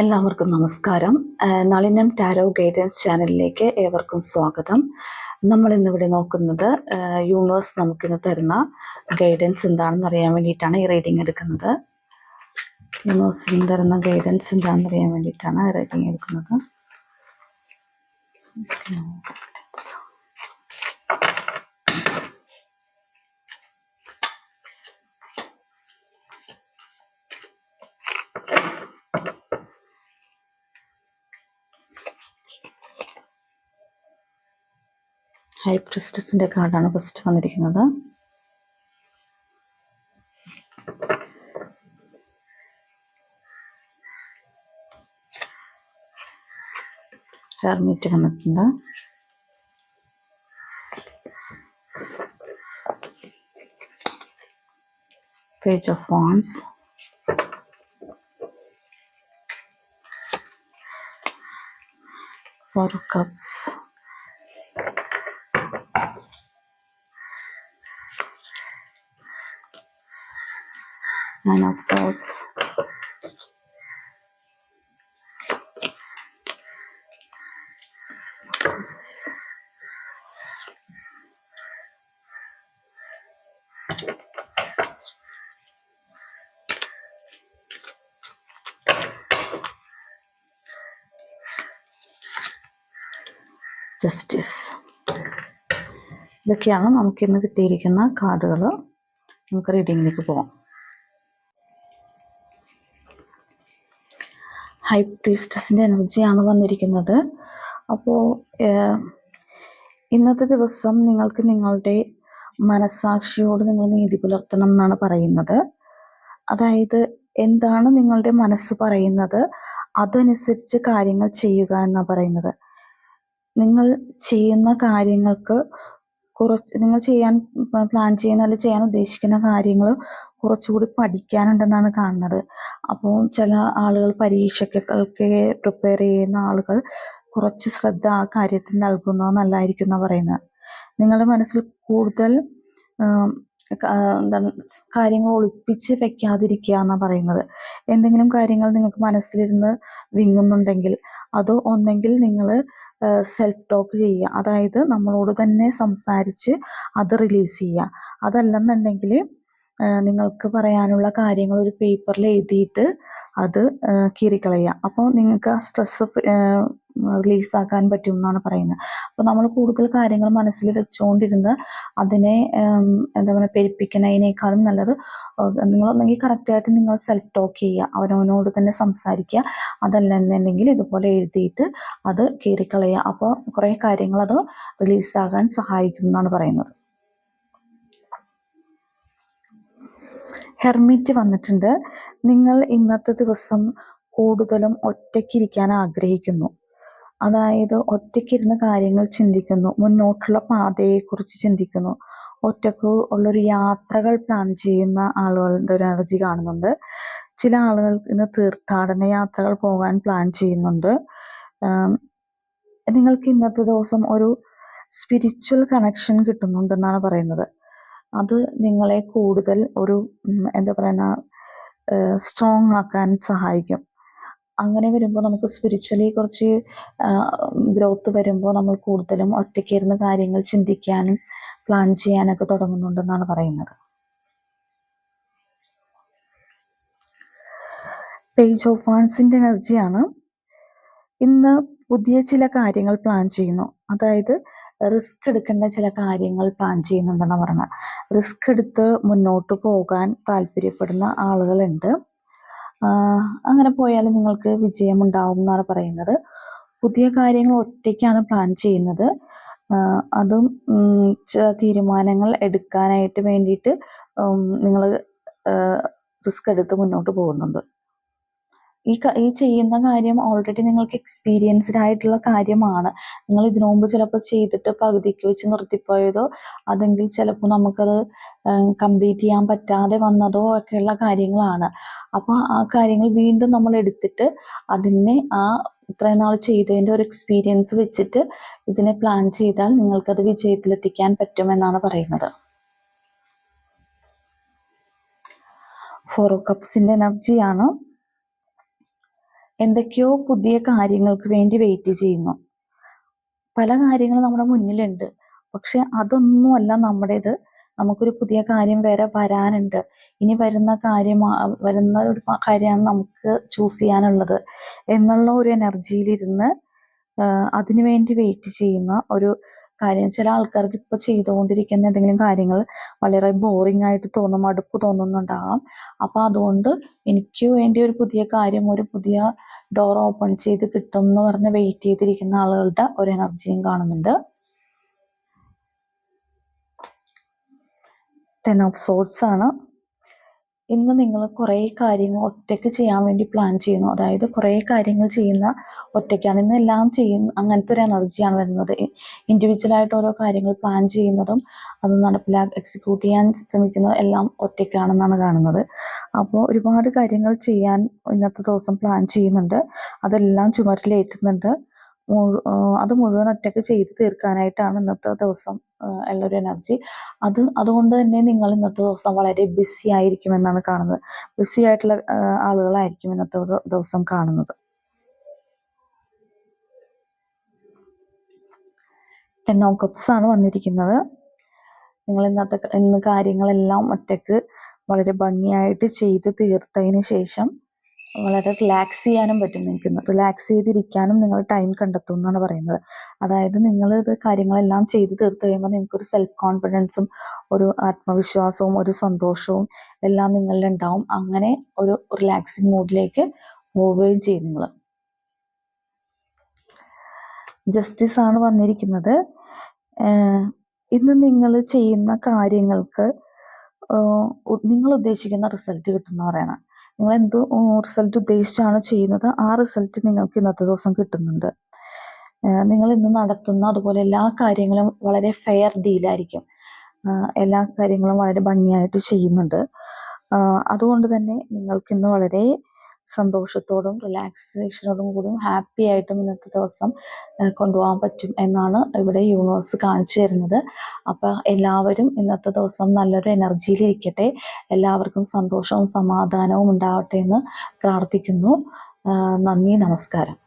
എല്ലാവർക്കും നമസ്കാരം. Nalinam tarot guidance ചാനലിലേക്ക് ഏവർക്കും സ്വാഗതം. നമ്മൾ ഇന്നിവിടെ നോക്കുന്നത് യൂണിവേഴ്സ് നമുക്കിന്ന് തരുന്ന ഗൈഡൻസ് എന്താണെന്ന് അറിയാൻ വേണ്ടിയിട്ടാണ് ഈ റീഡിംഗ് എടുക്കുന്നത്. യൂണിവേഴ്സിന് തരുന്ന ഗൈഡൻസ് എന്താണെന്ന് അറിയാൻ വേണ്ടിയിട്ടാണ് റീഡിംഗ് എടുക്കുന്നത്. ഹൈ പ്രിസ്റ്റസിന്റെ കാർഡാണ് ഫസ്റ്റ് വന്നിരിക്കുന്നത്. ഹെർമിറ്റ് വന്നിട്ടുണ്ട്. Page of wands, four of cups, Nine of Swords, justice. ഇതൊക്കെയാണ് നമുക്കിന്ന് കിട്ടിയിരിക്കുന്ന കാർഡുകൾ. നമുക്ക് റീഡിങ്ങിലേക്ക് പോകാം. ഹൈ പ്രീസ്റ്റസിൻ്റെ എനർജിയാണ് വന്നിരിക്കുന്നത്. അപ്പോൾ ഇന്നത്തെ ദിവസം നിങ്ങൾക്ക് നിങ്ങളുടെ മനസ്സാക്ഷിയോട് നിങ്ങൾ നീതി പുലർത്തണം എന്നാണ് പറയുന്നത്. അതായത് എന്താണ് നിങ്ങളുടെ മനസ്സ് പറയുന്നത് അതനുസരിച്ച് കാര്യങ്ങൾ ചെയ്യുക എന്നാണ് പറയുന്നത്. നിങ്ങൾ ചെയ്യുന്ന കാര്യങ്ങൾക്ക് നിങ്ങൾ ചെയ്യാൻ പ്ലാൻ ചെയ്യുന്ന അല്ലെങ്കിൽ ചെയ്യാൻ ഉദ്ദേശിക്കുന്ന കാര്യങ്ങൾ കുറച്ചുകൂടി പഠിക്കാനുണ്ടെന്നാണ് കാണുന്നത്. അപ്പോൾ ചില ആളുകൾ പരീക്ഷയ്ക്കൊക്കെ പ്രിപ്പയർ ചെയ്യുന്ന ആളുകൾ കുറച്ച് ശ്രദ്ധ ആ കാര്യത്തിൽ നൽകുന്നത് നല്ലതായിരിക്കും എന്നാണ് പറയുന്നത്. നിങ്ങളുടെ മനസ്സിൽ കൂടുതൽ എന്താണ് കാര്യങ്ങൾ ഒളിപ്പിച്ച് വെക്കാതിരിക്കുക എന്നാണ് പറയുന്നത്. എന്തെങ്കിലും കാര്യങ്ങൾ നിങ്ങൾക്ക് മനസ്സിലിരുന്ന് വിങ്ങുന്നുണ്ടെങ്കിൽ അതോ ഒന്നെങ്കിൽ നിങ്ങൾ സെൽഫ് ടോക്ക് ചെയ്യുക, അതായത് നമ്മളോട് തന്നെ സംസാരിച്ച് അത് റിലീസ് ചെയ്യുക. അതല്ലെന്നുണ്ടെങ്കിൽ നിങ്ങൾക്ക് പറയാനുള്ള കാര്യങ്ങൾ ഒരു പേപ്പറിൽ എഴുതിയിട്ട് അത് കീറിക്കളയുക. അപ്പോൾ നിങ്ങൾക്ക് ആ സ്ട്രെസ് റിലീസാക്കാൻ പറ്റും എന്നാണ് പറയുന്നത്. അപ്പോൾ നമ്മൾ കൂടുതൽ കാര്യങ്ങൾ മനസ്സിൽ വെച്ചുകൊണ്ടിരുന്ന് അതിനെ എന്താ പറയുക പെരുപ്പിക്കുന്നതിനേക്കാളും നല്ലത് നിങ്ങളൊന്നെങ്കിൽ കറക്റ്റായിട്ട് നിങ്ങൾ സെൽഫ് ടോക്ക് ചെയ്യുക, അവനവനോട് തന്നെ സംസാരിക്കുക. അതല്ലെന്നുണ്ടെങ്കിൽ ഇതുപോലെ എഴുതിയിട്ട് അത് കീറിക്കളയുക. അപ്പോൾ കുറേ കാര്യങ്ങൾ അത് റിലീസാകാൻ സഹായിക്കും എന്നാണ് പറയുന്നത്. ഹെർമിറ്റ് വന്നിട്ടുണ്ട്. നിങ്ങൾ ഇന്നത്തെ ദിവസം കൂടുതലും ഒറ്റയ്ക്കിരിക്കാൻ ആഗ്രഹിക്കുന്നു. അതായത് ഒറ്റയ്ക്കിരുന്ന് കാര്യങ്ങൾ ചിന്തിക്കുന്നു, മുന്നോട്ടുള്ള പാതയെക്കുറിച്ച് ചിന്തിക്കുന്നു, ഒറ്റക്ക് ഉള്ളൊരു യാത്രകൾ പ്ലാൻ ചെയ്യുന്ന ആളുകളുടെ ഒരു എനർജി കാണുന്നുണ്ട്. ചില ആളുകൾ ഇന്ന് തീർത്ഥാടന യാത്രകൾ പോകാൻ പ്ലാൻ ചെയ്യുന്നുണ്ട്. നിങ്ങൾക്ക് ഇന്നത്തെ ദിവസം ഒരു സ്പിരിച്വൽ കണക്ഷൻ കിട്ടുന്നുണ്ടെന്നാണ് പറയുന്നത്. അത് നിങ്ങളെ കൂടുതൽ ഒരു എന്താ പറയുന്ന സ്ട്രോങ് ആക്കാൻ സഹായിക്കും. അങ്ങനെ വരുമ്പോൾ നമുക്ക് സ്പിരിച്വലി കുറച്ച് ഗ്രോത്ത് വരുമ്പോൾ നമ്മൾ കൂടുതലും ഒറ്റയ്ക്കിരുന്ന് കാര്യങ്ങൾ ചിന്തിക്കാനും പ്ലാൻ ചെയ്യാനൊക്കെ തുടങ്ങുന്നുണ്ടെന്നാണ് പറയുന്നത്. പേജ് ഓഫ് വാൻഡ്സിൻ്റെ എനർജിയാണ്. ഇന്ന് പുതിയ ചില കാര്യങ്ങൾ പ്ലാൻ ചെയ്യുന്നു, അതായത് റിസ്ക് എടുക്കേണ്ട ചില കാര്യങ്ങൾ പ്ലാൻ ചെയ്യുന്നുണ്ടെന്ന് പറഞ്ഞാൽ റിസ്ക് എടുത്ത് മുന്നോട്ട് പോകാൻ താല്പര്യപ്പെടുന്ന ആളുകളുണ്ട്. അങ്ങനെ പോയാൽ നിങ്ങൾക്ക് വിജയമുണ്ടാവും എന്നാണ് പറയുന്നത്. പുതിയ കാര്യങ്ങൾ ഒറ്റയ്ക്കാണ് പ്ലാൻ ചെയ്യുന്നത്. അതും തീരുമാനങ്ങൾ എടുക്കാനായിട്ട് വേണ്ടിയിട്ട് നിങ്ങൾ റിസ്ക് എടുത്ത് മുന്നോട്ട് പോകുന്നുണ്ട്. ഈ ചെയ്യുന്ന കാര്യം ഓൾറെഡി നിങ്ങൾക്ക് എക്സ്പീരിയൻസ്ഡ് ആയിട്ടുള്ള കാര്യമാണ്. നിങ്ങൾ ഇതിനു മുമ്പ് ചിലപ്പോൾ ചെയ്തിട്ട് പകുതിക്ക് വെച്ച് നിർത്തിപ്പോയതോ അതെങ്കിൽ ചിലപ്പോൾ നമുക്കത് കംപ്ലീറ്റ് ചെയ്യാൻ പറ്റാതെ വന്നതോ ഒക്കെയുള്ള കാര്യങ്ങളാണ്. അപ്പോൾ ആ കാര്യങ്ങൾ വീണ്ടും നമ്മൾ എടുത്തിട്ട് അതിനെ ഇത്രയും നാൾ ചെയ്തതിൻ്റെ ഒരു എക്സ്പീരിയൻസ് വെച്ചിട്ട് ഇതിനെ പ്ലാൻ ചെയ്താൽ നിങ്ങൾക്കത് വിജയത്തിലെത്തിക്കാൻ പറ്റുമെന്നാണ് പറയുന്നത്. ഫോർ ഓഫ് കപ്സിൻ്റെ എനർജിയാണ്. എന്തൊക്കെയോ പുതിയ കാര്യങ്ങൾക്ക് വേണ്ടി വെയിറ്റ് ചെയ്യുന്നു. പല കാര്യങ്ങളും നമ്മുടെ മുന്നിലുണ്ട്, പക്ഷെ അതൊന്നുമല്ല നമ്മുടേത്. നമുക്കൊരു പുതിയ കാര്യം വേറെ വരാനുണ്ട്. ഇനി വരുന്ന ഒരു കാര്യമാണ് നമുക്ക് ചൂസ് ചെയ്യാനുള്ളത് എന്നുള്ള ഒരു എനർജിയിലിരുന്ന് അതിനു വേണ്ടി വെയിറ്റ് ചെയ്യുന്ന ഒരു കാര്യം. ചില ആൾക്കാർക്ക് ഇപ്പോൾ ചെയ്തുകൊണ്ടിരിക്കുന്ന എന്തെങ്കിലും കാര്യങ്ങൾ വളരെ ബോറിംഗ് ആയിട്ട് തോന്നും, മടുപ്പ് തോന്നുന്നുണ്ടാകാം. അപ്പോൾ അതുകൊണ്ട് എനിക്ക് വേണ്ടി ഒരു പുതിയ കാര്യം, ഒരു പുതിയ ഡോർ ഓപ്പൺ ചെയ്ത് കിട്ടും എന്ന് പറഞ്ഞ് വെയിറ്റ് ചെയ്തിരിക്കുന്ന ആളുകളുടെ ഒരു എനർജിയും കാണുന്നുണ്ട്. 10 ഓഫ് സോർട്സ് ആണ്. ഇന്ന് നിങ്ങൾ കുറേ കാര്യങ്ങൾ ഒറ്റയ്ക്ക് ചെയ്യാൻ വേണ്ടി പ്ലാൻ ചെയ്യുന്നു. അതായത് കുറേ കാര്യങ്ങൾ ചെയ്യുന്ന ഒറ്റയ്ക്കാണ് ഇന്ന് എല്ലാം ചെയ്യുന്ന, അങ്ങനത്തെ ഒരു എനർജിയാണ് വരുന്നത്. ഇൻഡിവിജ്വലായിട്ട് ഓരോ കാര്യങ്ങൾ പ്ലാൻ ചെയ്യുന്നതും അത് എക്സിക്യൂട്ട് ചെയ്യാൻ ശ്രമിക്കുന്നതും എല്ലാം ഒറ്റയ്ക്കാണെന്നാണ് കാണുന്നത്. അപ്പോൾ ഒരുപാട് കാര്യങ്ങൾ ചെയ്യാൻ ഇന്നത്തെ ദിവസം പ്ലാൻ ചെയ്യുന്നുണ്ട്. അതെല്ലാം ചുമരിലേറ്റുന്നുണ്ട്. അത് മുഴുവൻ ഒറ്റയ്ക്ക് ചെയ്ത് തീർക്കാനായിട്ടാണ് ഇന്നത്തെ ദിവസം ഉള്ളൊരു എനർജി. അതുകൊണ്ട് തന്നെ നിങ്ങൾ ഇന്നത്തെ ദിവസം വളരെ ബിസി ആയിരിക്കുമെന്നാണ് കാണുന്നത്. ബിസി ആയിട്ടുള്ള ആളുകളായിരിക്കും ഇന്നത്തെ ദിവസം കാണുന്നത്. 10 ഓഫ് കപ്സ് ആണ് വന്നിരിക്കുന്നത്. നിങ്ങൾ ഇന്ന് കാര്യങ്ങളെല്ലാം ഒറ്റയ്ക്ക് വളരെ ഭംഗിയായിട്ട് ചെയ്ത് തീർത്തതിന് ശേഷം വളരെ റിലാക്സ് ചെയ്യാനും പറ്റും. നിങ്ങൾക്ക് ഇന്ന് റിലാക്സ് ചെയ്തിരിക്കാനും നിങ്ങൾ ടൈം കണ്ടെത്തും എന്നാണ് പറയുന്നത്. അതായത് നിങ്ങൾ ഇത് കാര്യങ്ങളെല്ലാം ചെയ്ത് തീർത്ത് കഴിയുമ്പോൾ നിങ്ങൾക്കൊരു സെൽഫ് കോൺഫിഡൻസും ഒരു ആത്മവിശ്വാസവും ഒരു സന്തോഷവും എല്ലാം നിങ്ങളിൽ ഉണ്ടാവും. അങ്ങനെ ഒരു റിലാക്സിങ് മൂഡിലേക്ക് പോവുകയും ചെയ്യും നിങ്ങൾ. ജസ്റ്റിസ് ആണ് വന്നിരിക്കുന്നത്. ഇന്ന് നിങ്ങൾ ചെയ്യുന്ന കാര്യങ്ങൾക്ക് നിങ്ങൾ ഉദ്ദേശിക്കുന്ന റിസൾട്ട് കിട്ടുമെന്ന് പറയണം. നിങ്ങൾ എന്ത് റിസൾട്ട് ഉദ്ദേശിച്ചാണ് ചെയ്യുന്നത് ആ റിസൾട്ട് നിങ്ങൾക്ക് ഇന്നത്തെ ദിവസം കിട്ടുന്നുണ്ട്. നിങ്ങൾ ഇന്ന് നടത്തുന്ന അതുപോലെ എല്ലാ കാര്യങ്ങളും വളരെ ഫെയർ ഡീലായിരിക്കും. എല്ലാ കാര്യങ്ങളും വളരെ ഭംഗിയായിട്ട് ചെയ്യുന്നുണ്ട്. അതുകൊണ്ട് തന്നെ നിങ്ങൾക്ക് ഇന്ന് വളരെ സന്തോഷത്തോടും റിലാക്സേഷനോടും കൂടിയും ഹാപ്പി ആയിട്ടും ഇന്നത്തെ ദിവസം കൊണ്ടുപോകാൻ പറ്റും എന്നാണ് ഇവിടെ യൂണിവേഴ്സ് കാണിച്ചു തരുന്നത്. അപ്പോൾ എല്ലാവരും ഇന്നത്തെ ദിവസം നല്ലൊരു എനർജിയിലിരിക്കട്ടെ. എല്ലാവർക്കും സന്തോഷവും സമാധാനവും ഉണ്ടാവട്ടെ എന്ന് പ്രാർത്ഥിക്കുന്നു. നന്ദി, നമസ്കാരം.